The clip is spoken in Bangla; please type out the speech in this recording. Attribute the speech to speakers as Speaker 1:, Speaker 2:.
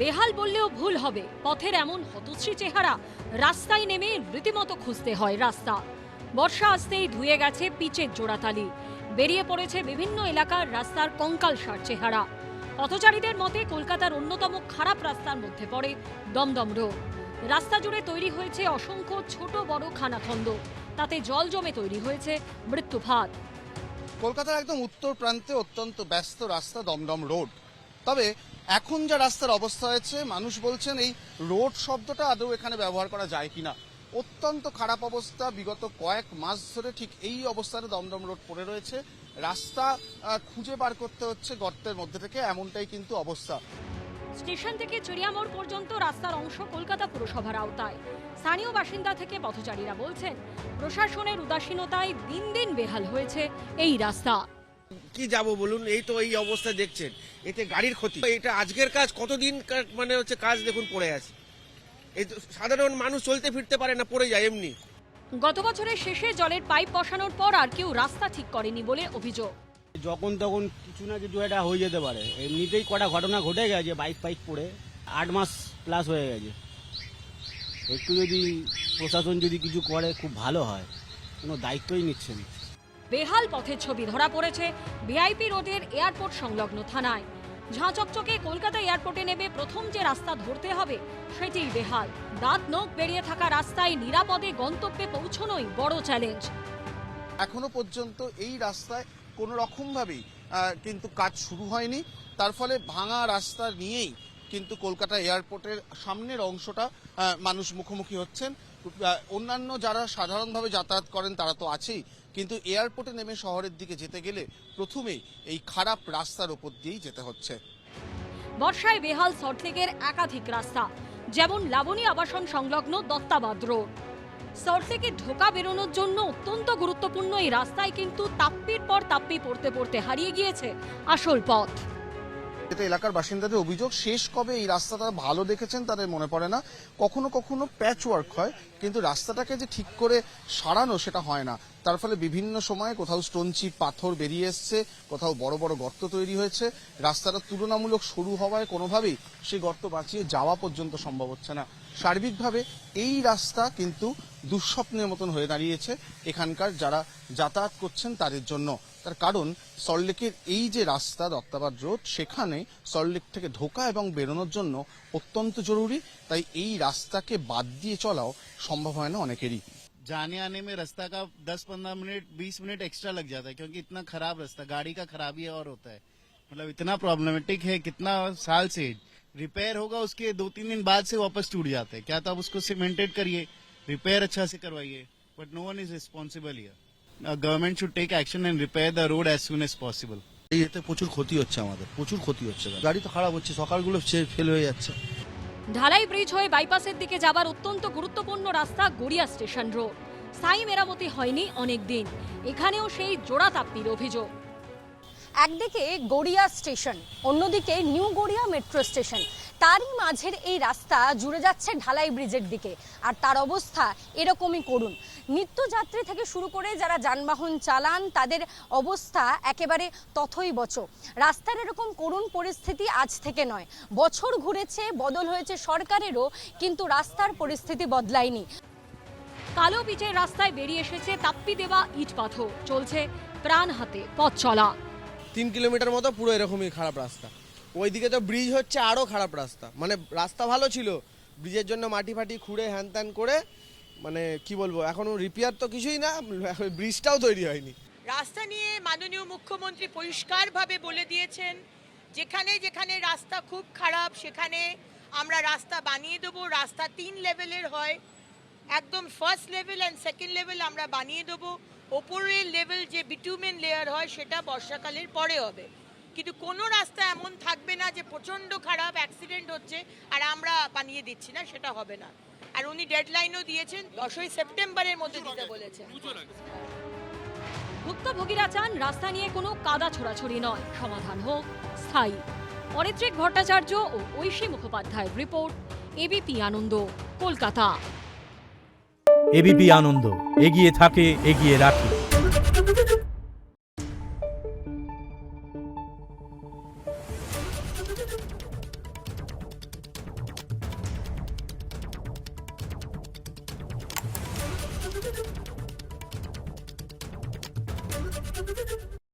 Speaker 1: বেহাল বললেও ভুল হবে, পথের এমন হতশ্রী চেহারা। রাস্তায় নেমে রীতিমতো খুঁজতে হয় রাস্তা। বর্ষা আসতেই ধুয়ে গেছে পিচের জোড়াতালি, বেরিয়ে পড়েছে বিভিন্ন এলাকার রাস্তার কঙ্কালসার চেহারা। পথচারীদের মতে কলকাতার অন্যতম খারাপ রাস্তার মধ্যে পড়ে দমদম রোড। রাস্তা জুড়ে তৈরি হয়েছে অসংখ্য ছোট বড় খানাখন্দ, তাতে জল জমে তৈরি হয়েছে মৃত্যুফাত।
Speaker 2: কলকাতার একদম উত্তর প্রান্তে অত্যন্ত ব্যস্ত রাস্তা দমদম রোড। তবে এখন যা রাস্তার অবস্থা হয়েছে, মানুষ বলছেন এই রোড শব্দটা আদৌ এখানে ব্যবহার করা যায় কিনা। অত্যন্ত খারাপ অবস্থা। বিগত কয়েক মাস ধরে ঠিক এই অবস্থাতে দমদম রোড পড়ে রয়েছে। রাস্তা খুঁজে বার করতে হচ্ছে গর্তের মধ্যে থেকে, এমনটাই কিন্তু অবস্থা।
Speaker 1: স্টেশন থেকে চিড়িয়ামোড় পর্যন্ত রাস্তার অংশ কলকাতা পুরসভার আওতায়। স্থানীয় বাসিন্দা থেকে পথচারীরা বলছেন, প্রশাসনের উদাসীনতায় দিন দিন বেহাল হয়েছে এই রাস্তা।
Speaker 3: কি যাব বলুন, এই তো এই অবস্থা দেখছেন, এতে গাড়ির ক্ষতি। এটা আজকের কাজ, কতদিন মানে হচ্ছে কাজ দেখুন পড়ে আছে। এই তো সাধারণ মানুষ চলতে ফিরতে পারে না, পড়ে যায় এমনি।
Speaker 1: গত বছরের শেষে জলের পাইপ বসানোর পর আর কেউ রাস্তা ঠিক করেনি বলে অভিযোগ।
Speaker 4: যখন তখন কিছু না কিছু একটা হয়ে যেতে পারে। এমনিতেই কটা ঘটনা ঘটে গেছে, বাইক পাইক পড়ে 8 মাস প্লাস হয়ে গেছে। একটু যদি প্রশাসন যদি কিছু করে খুব ভালো হয়, কোনো দায়িত্বই নিচ্ছে না।
Speaker 1: বেহাল পথের ছবি ধরা পড়েছে ভিআইপি রোডের এয়ারপোর্ট সংলগ্ন থানায়। ঝাঁচকচকে কলকাতা এয়ারপোর্টে নেমে প্রথম যে রাস্তা ধরতে হবে সেটিই বেহাল। দাঁত নখ বেরিয়ে থাকা রাস্তায় নিরাপদে গন্তব্যে পৌঁছনোই বড় চ্যালেঞ্জ।
Speaker 2: এখনো পর্যন্ত এই রাস্তায় কোনো রকমভাবেই কিন্তু কাজ শুরু হয়নি। তার ফলে ভাঙা রাস্তা নিয়েই কিন্তু কলকাতা এয়ারপোর্টের সামনের অংশটা মানুষ মুখোমুখি হচ্ছেন। অন্যান্য যারা সাধারণভাবে যাতায়াত করেন তারা তো আছেই, কিন্তু এয়ারপোর্টে নেমে শহরের দিকে যেতে গেলে প্রথমেই এই খারাপ রাস্তার ওপর দিয়েই যেতে হচ্ছে।
Speaker 1: বর্ষায় বেহাল সল্টলেকের একাধিক রাস্তা, যেমন লাবণী আবাসন সংলগ্ন দত্তাবাদ রোড। সল্টলেকে ঢোকা বেরোনোর জন্য অত্যন্ত গুরুত্বপূর্ণ এই রাস্তায় কিন্তু তাপ্পির পর তাপ্পি পড়তে পড়তে হারিয়ে গিয়েছে আসল পথ।
Speaker 2: এটা এলাকার বাসিন্দাদের অভিযোগ, শেষ কবে এই রাস্তাটা ভালো দেখেছেন তাদের মনে পড়ে না। কখনো কখনো প্যাচ ওয়ার্ক হয়, কিন্তু রাস্তাটাকে যে ঠিক করে সারানো সেটা হয় না। তার ফলে বিভিন্ন সময়ে কোথাও স্টোনচিপ পাথর বেরিয়ে এসছে, কোথাও বড় বড় গর্ত তৈরি হয়েছে। রাস্তাটা তুলনামূলক সরু হওয়ায় কোনোভাবেই সেই গর্ত বাঁচিয়ে যাওয়া পর্যন্ত সম্ভব হচ্ছে না। সার্বিকভাবে এই রাস্তা কিন্তু দুঃস্বপ্নের মতন হয়ে দাঁড়িয়েছে এখানকার যারা যাতায়াত করছেন তাদের জন্য। তার কারণ সল্টলেকের এই যে রাস্তা দত্তাবাদ রোড, সেখানে সল্টলেক থেকে ঢোকা এবং বেরোনোর জন্য অত্যন্ত জরুরি। তাই এই রাস্তাকে বাদ দিয়ে চলাও সম্ভব হয় না অনেকেরই।
Speaker 5: जाने आने में रास्ता का 10-15 मिनट 20 मिनट एक्स्ट्रा लग जाता है, क्योंकि इतना खराब रास्ता, गाड़ी का खराबी और होता है। मतलब इतना प्रॉब्लमेटिक है, कितना साल से रिपेयर होगा, उसके 2-3 दिन बाद से वापस टूट जाते हैं। क्या तो आप उसको सीमेंटेड करिए, रिपेयर अच्छा से करवाइए, but no one is responsible here. Government should take action and repair the road as soon as possible.
Speaker 6: এতে প্রচুর ক্ষতি হচ্ছে, আমাদের প্রচুর ক্ষতি হচ্ছে। গাড়ি তো খারাপ হচ্ছে, সকালগুলো ফেল হয়ে যাচ্ছে।
Speaker 1: ঢালাই ব্রিজ হয়ে বাইপাসের দিকে যাবার অত্যন্ত গুরুত্বপূর্ণ রাস্তা গড়িয়া স্টেশন রোড স্থায়ী মেরামতি হয়নি অনেক দিন। এখানেও সেই জোড়া তাপ্পির অভিযোগ।
Speaker 7: একদিকে গড়িয়া স্টেশন, অন্যদিকে নিউ গড়িয়া মেট্রো স্টেশন, তারই মাঝের এই রাস্তা জুড়ে যাচ্ছে ঢালাই ব্রিজের দিকে। আর তার অবস্থা এরকমই করুন। নিত্যযাত্রী থেকে শুরু করে যারা যানবাহন চালান তাদের অবস্থা একেবারে তথৈবচ। রাস্তার এরকম করুণ পরিস্থিতি আজ থেকে নয়, বছর ঘুরেছে, বদল হয়েছে সরকারেরও, কিন্তু রাস্তার পরিস্থিতি বদলায়নি।
Speaker 1: কালো পিচের রাস্তায় বেরিয়ে এসেছে তাপ্পি দেওয়া ইট পাথর, চলছে প্রাণ হাতে পথ চলা।
Speaker 3: 3 কিলোমিটার মতো পুরো এরকমই খারাপ রাস্তা। ওইদিকে তো ব্রিজ হচ্ছে, আরো খারাপ রাস্তা। মানে রাস্তা ভালো ছিল, ব্রিজের জন্য মাটি ফাটি খুঁড়ে হ্যান ত্যান করে, মানে কি বলবো, এখনো রিপেয়ার তো কিছুই না, ব্রিজটাও তৈরি হয়নি।
Speaker 8: রাস্তা নিয়ে মাননীয় মুখ্যমন্ত্রী পরিষ্কারভাবে বলে দিয়েছেন, যেখানে যেখানে রাস্তা খুব খারাপ সেখানে আমরা রাস্তা বানিয়ে দেবো। রাস্তা 3 লেভেলের হয়, একদম first level and second level আমরা বানিয়ে দেবো। ওপরের লেভেল যে বিটুমেন লেয়ার হয় সেটা বর্ষাকালের পরে হবে। কিন্তু কোনো রাস্তা এমন থাকবে না যে প্রচণ্ড খারাপ, অ্যাক্সিডেন্ট হচ্ছে আর আমরা বানিয়ে দিচ্ছি না, সেটা হবে না। আর উনি ডেডলাইনও দিয়েছেন, 10ই সেপ্টেম্বরের মধ্যে দিতে বলেছেন।
Speaker 1: ভুক্তভোগীরা চান রাস্তা নিয়ে কোনো কাদা ছোড়াছড়ি নয়, সমাধান হোক স্থায়ী। অরিত্রিক ভট্টাচার্য ও ঐশী মুখোপাধ্যায়ের রিপোর্ট, এবিপি আনন্দ, কলকাতা।
Speaker 9: এবিপি আনন্দ, এগিয়ে থাকে, এগিয়ে রাখে।